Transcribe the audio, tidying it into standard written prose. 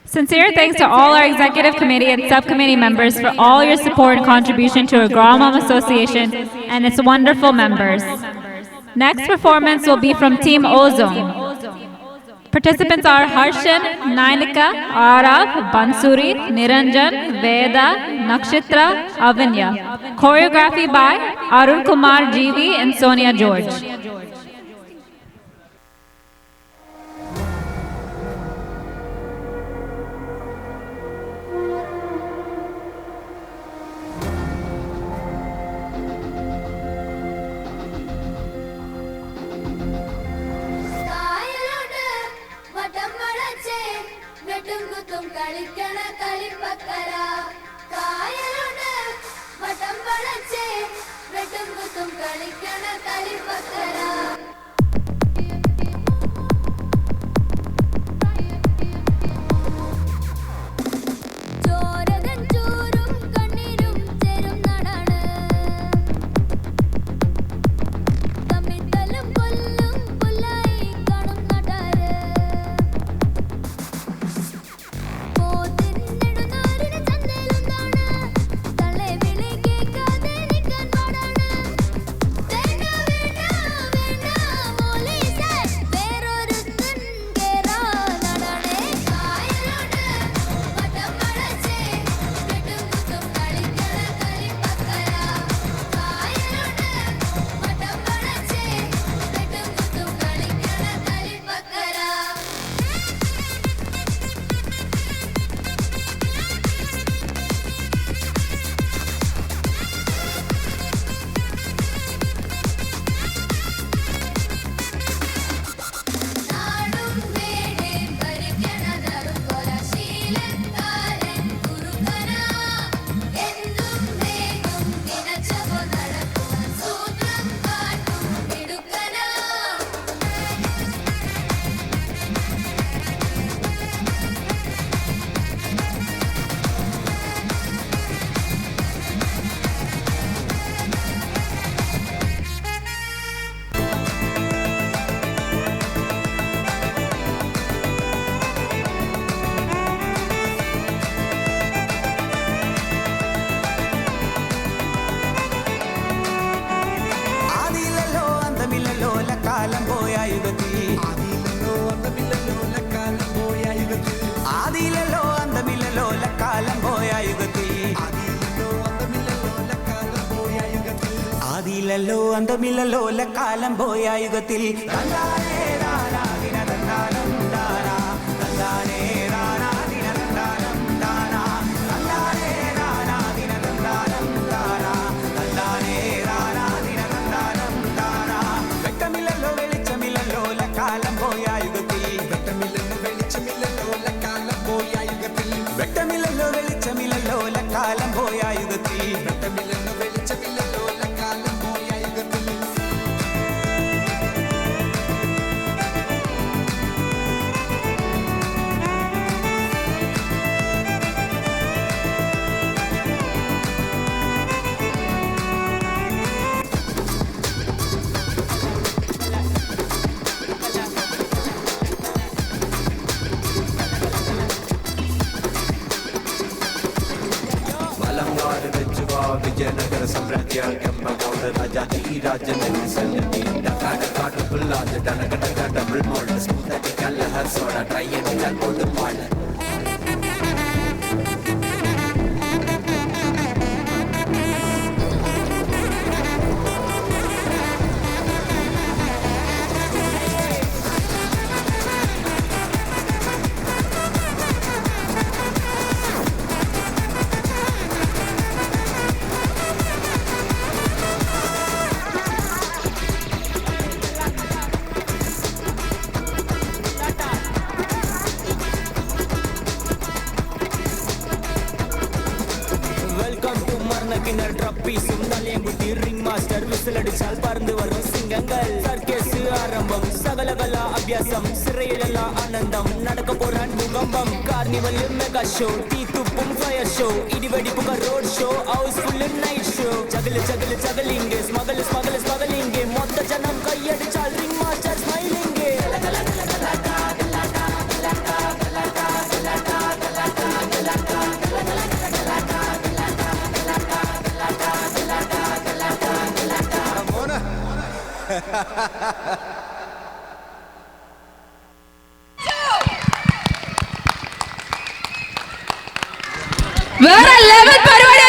Sincere thanks to all our executive committee and subcommittee members for all your support and contribution to Agrawam Association and its wonderful members. Next performance will be from Team Ozone. Participants are Harshan, Nainika, Arav, Bansuri, Niranjan, Veda, Nakshitra, Avinya. Choreography by Arun Kumar GV and Sonia George. അന്തമില്ലല്ലോ കാലം പോയ യുഗത്തിൽ വെട്ടമില്ലല്ലോ വെളിച്ചമില്ലല്ലോ കാലം പോയ യുഗത്തിൽ വെട്ടമില്ലല്ലോ വെളിച്ചമില്ലല്ലോ കാലം പോയ യുഗത്തിൽ വിജയനഗര സംരംഭ്യമോട് രാജാതി രാജനീ കാട്ട് പിള്ളാത് ഡണകടക ഡബിൾ മോൾഡ് സ്മൂത്ത് കല്ലഹർ സോഡ ട്രൈ ചെയ്താൽ പോലും പാട് സകലകലാ അഭ്യാസം സിറയിലല്ല ആനന്ദം നടക്ക പോരാൻ ഭൂകമ്പം കാർണിവൽ മെഗാ ഷോ തീത്തുപ്പും ഫയർ ഷോ ഇടിവെടിപ്പുക road show housefull night show ചകലിംഗ് സ്മഗലിംഗ് മൊത്ത ജനം കൈയടിച്ചാൽ റിംഗ് മാസ്റ്റർ സ്മൈലിംഗ് വേറെ ലെവൽ പരിപാടി